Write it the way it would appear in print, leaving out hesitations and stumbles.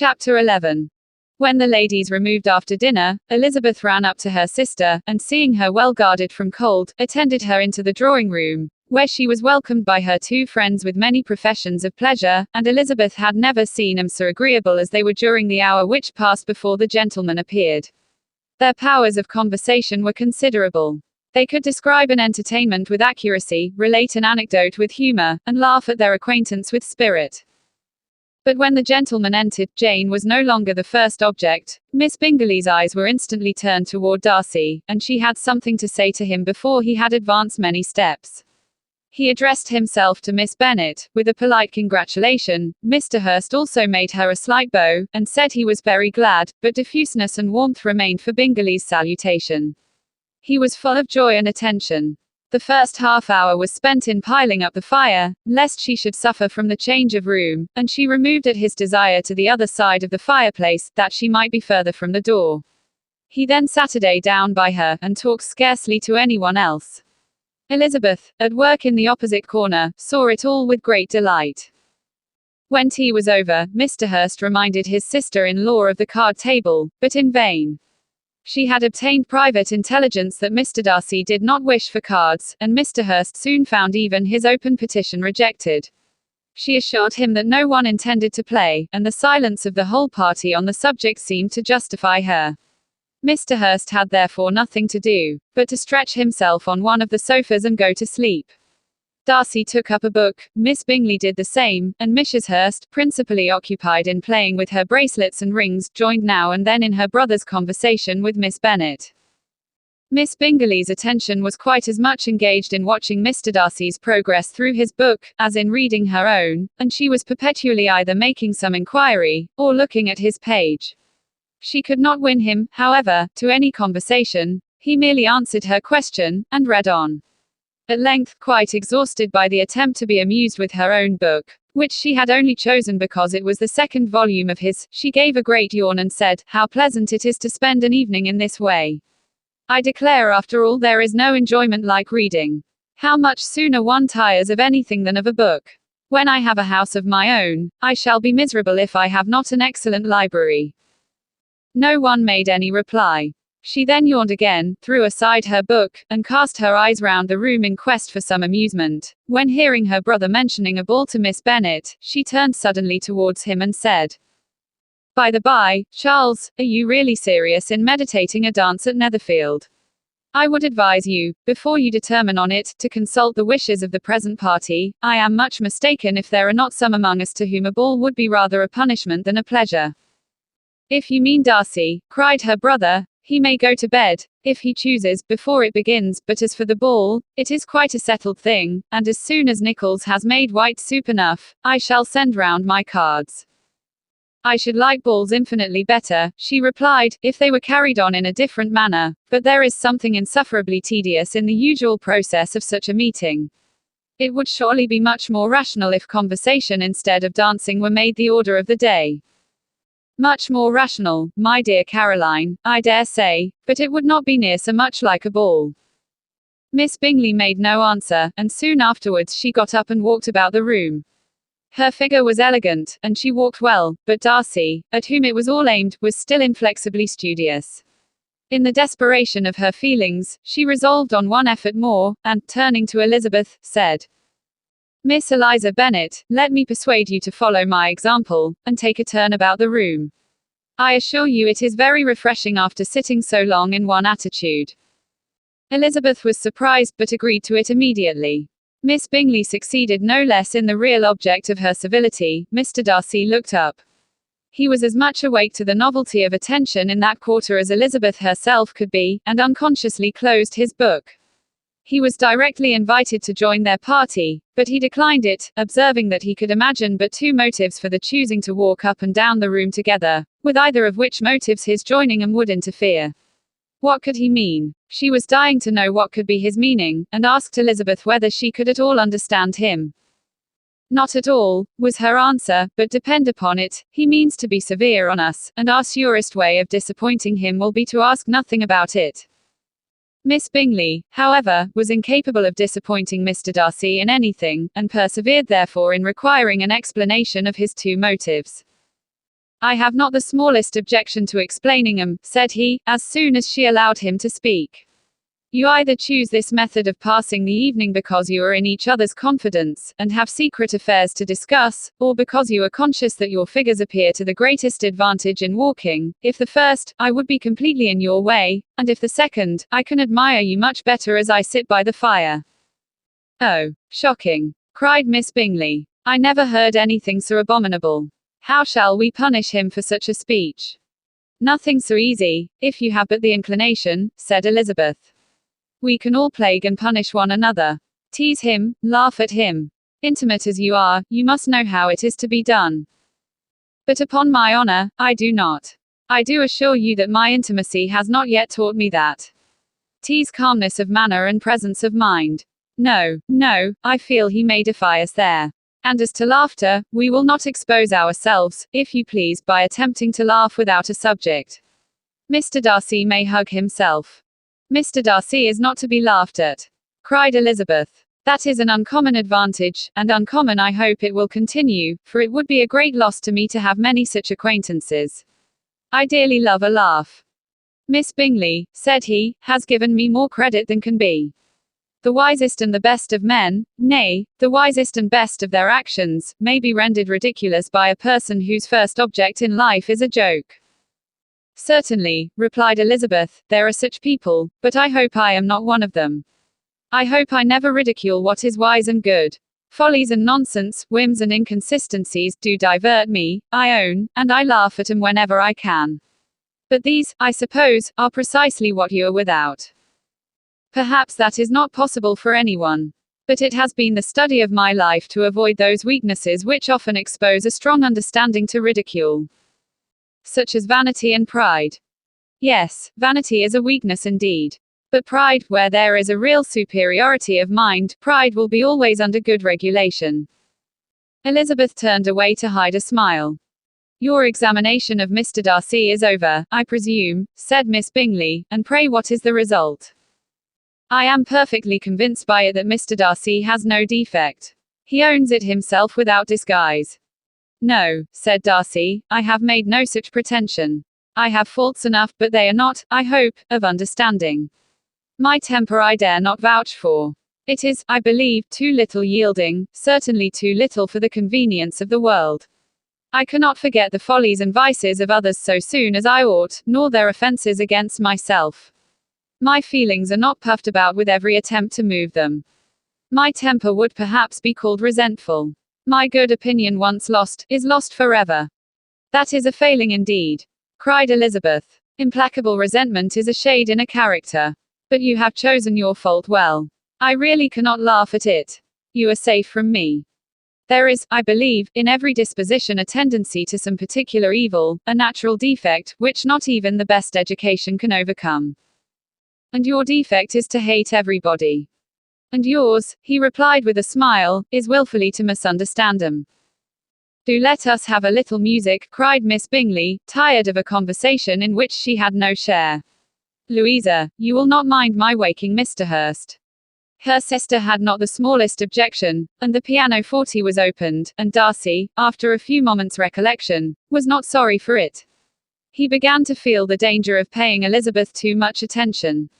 Chapter 11. When the ladies removed after dinner, Elizabeth ran up to her sister, and seeing her well guarded from cold, attended her into the drawing room, where she was welcomed by her two friends with many professions of pleasure, and Elizabeth had never seen them so agreeable as they were during the hour which passed before the gentleman appeared. Their powers of conversation were considerable. They could describe an entertainment with accuracy, relate an anecdote with humor, and laugh at their acquaintance with spirit. But when the gentleman entered, Jane was no longer the first object. Miss Bingley's eyes were instantly turned toward Darcy, and she had something to say to him before he had advanced many steps. He addressed himself to Miss Bennet, with a polite congratulation. Mr. Hurst also made her a slight bow, and said he was very glad, but diffuseness and warmth remained for Bingley's salutation. He was full of joy and attention. The first half-hour was spent in piling up the fire, lest she should suffer from the change of room, and she removed at his desire to the other side of the fireplace, that she might be further from the door. He then sat down by her, and talked scarcely to anyone else. Elizabeth, at work in the opposite corner, saw it all with great delight. When tea was over, Mr. Hurst reminded his sister-in-law of the card table, but in vain. She had obtained private intelligence that Mr. Darcy did not wish for cards, and Mr. Hurst soon found even his open petition rejected. She assured him that no one intended to play, and the silence of the whole party on the subject seemed to justify her. Mr. Hurst had therefore nothing to do, but to stretch himself on one of the sofas and go to sleep. Darcy took up a book, Miss Bingley did the same, and Mrs. Hurst, principally occupied in playing with her bracelets and rings, joined now and then in her brother's conversation with Miss Bennet. Miss Bingley's attention was quite as much engaged in watching Mr. Darcy's progress through his book, as in reading her own, and she was perpetually either making some inquiry, or looking at his page. She could not win him, however, to any conversation. He merely answered her question, and read on. At length, quite exhausted by the attempt to be amused with her own book, which she had only chosen because it was the second volume of his, she gave a great yawn and said, "How pleasant it is to spend an evening in this way. I declare after all there is no enjoyment like reading. How much sooner one tires of anything than of a book. When I have a house of my own, I shall be miserable if I have not an excellent library." No one made any reply. She then yawned again, threw aside her book, and cast her eyes round the room in quest for some amusement, when hearing her brother mentioning a ball to Miss Bennet, she turned suddenly towards him and said, "By the by, Charles, are you really serious in meditating a dance at Netherfield? I would advise you, before you determine on it, to consult the wishes of the present party. I am much mistaken if there are not some among us to whom a ball would be rather a punishment than a pleasure." "If you mean Darcy," cried her brother, "he may go to bed, if he chooses, before it begins, but as for the ball, it is quite a settled thing, and as soon as Nichols has made white soup enough, I shall send round my cards." "I should like balls infinitely better," she replied, "if they were carried on in a different manner, but there is something insufferably tedious in the usual process of such a meeting. It would surely be much more rational if conversation instead of dancing were made the order of the day." "Much more rational, my dear Caroline, I dare say, but it would not be near so much like a ball." Miss Bingley made no answer, and soon afterwards she got up and walked about the room. Her figure was elegant, and she walked well, but Darcy, at whom it was all aimed, was still inflexibly studious. In the desperation of her feelings, she resolved on one effort more, and, turning to Elizabeth, said, "Miss Eliza Bennet, let me persuade you to follow my example, and take a turn about the room. I assure you it is very refreshing after sitting so long in one attitude." Elizabeth was surprised, but agreed to it immediately. Miss Bingley succeeded no less in the real object of her civility. Mr. Darcy looked up. He was as much awake to the novelty of attention in that quarter as Elizabeth herself could be, and unconsciously closed his book. He was directly invited to join their party, but he declined it, observing that he could imagine but two motives for the choosing to walk up and down the room together, with either of which motives his joining them would interfere. What could he mean? She was dying to know what could be his meaning, and asked Elizabeth whether she could at all understand him. "Not at all," was her answer, "but depend upon it, he means to be severe on us, and our surest way of disappointing him will be to ask nothing about it." Miss Bingley, however, was incapable of disappointing Mr. Darcy in anything, and persevered therefore in requiring an explanation of his two motives. I have not the smallest objection to explaining them, said he, as soon as she allowed him to speak. You either choose this method of passing the evening because you are in each other's confidence, and have secret affairs to discuss, or because you are conscious that your figures appear to the greatest advantage in walking. If the first, I would be completely in your way, and if the second, I can admire you much better as I sit by the fire. Oh, shocking, cried Miss Bingley. I never heard anything so abominable. How shall we punish him for such a speech? Nothing so easy, if you have but the inclination, said Elizabeth. We can all plague and punish one another. Tease him, laugh at him. Intimate as you are, you must know how it is to be done. But upon my honor, I do not. I do assure you that my intimacy has not yet taught me that. Tease calmness of manner and presence of mind. No, no, I feel he may defy us there. And as to laughter, we will not expose ourselves, if you please, by attempting to laugh without a subject. Mr. Darcy may hug himself. Mr. Darcy is not to be laughed at, cried Elizabeth. That is an uncommon advantage, and uncommon I hope it will continue, for it would be a great loss to me to have many such acquaintances. I dearly love a laugh. Miss Bingley, said he, has given me more credit than can be. The wisest and the best of men, nay, the wisest and best of their actions, may be rendered ridiculous by a person whose first object in life is a joke. Certainly, replied Elizabeth, there are such people, but I hope I am not one of them. I hope I never ridicule what is wise and good. Follies and nonsense, whims and inconsistencies do divert me, I own, and I laugh at 'em whenever I can. But these, I suppose, are precisely what you are without. Perhaps that is not possible for anyone. But it has been the study of my life to avoid those weaknesses which often expose a strong understanding to ridicule. Such as vanity and pride. Yes, vanity is a weakness indeed. But pride, where there is a real superiority of mind, pride will be always under good regulation. Elizabeth turned away to hide a smile. Your examination of Mr. Darcy is over, I presume, said Miss Bingley, and pray what is the result? I am perfectly convinced by it that Mr. Darcy has no defect. He owns it himself without disguise. No, said Darcy, I have made no such pretension. I have faults enough, but they are not, I hope, of understanding. My temper I dare not vouch for. It is, I believe, too little yielding, certainly too little for the convenience of the world. I cannot forget the follies and vices of others so soon as I ought, nor their offences against myself. My feelings are not puffed about with every attempt to move them. My temper would perhaps be called resentful. My good opinion once lost, is lost forever. That is a failing indeed, cried Elizabeth. Implacable resentment is a shade in a character. But you have chosen your fault well. I really cannot laugh at it. You are safe from me. There is, I believe, in every disposition a tendency to some particular evil, a natural defect, which not even the best education can overcome. And your defect is to hate everybody. And yours, he replied with a smile, is wilfully to misunderstand them. Do let us have a little music, cried Miss Bingley, tired of a conversation in which she had no share. Louisa, you will not mind my waking Mr. Hurst. Her sister had not the smallest objection, and the pianoforte was opened, and Darcy, after a few moments' recollection, was not sorry for it. He began to feel the danger of paying Elizabeth too much attention.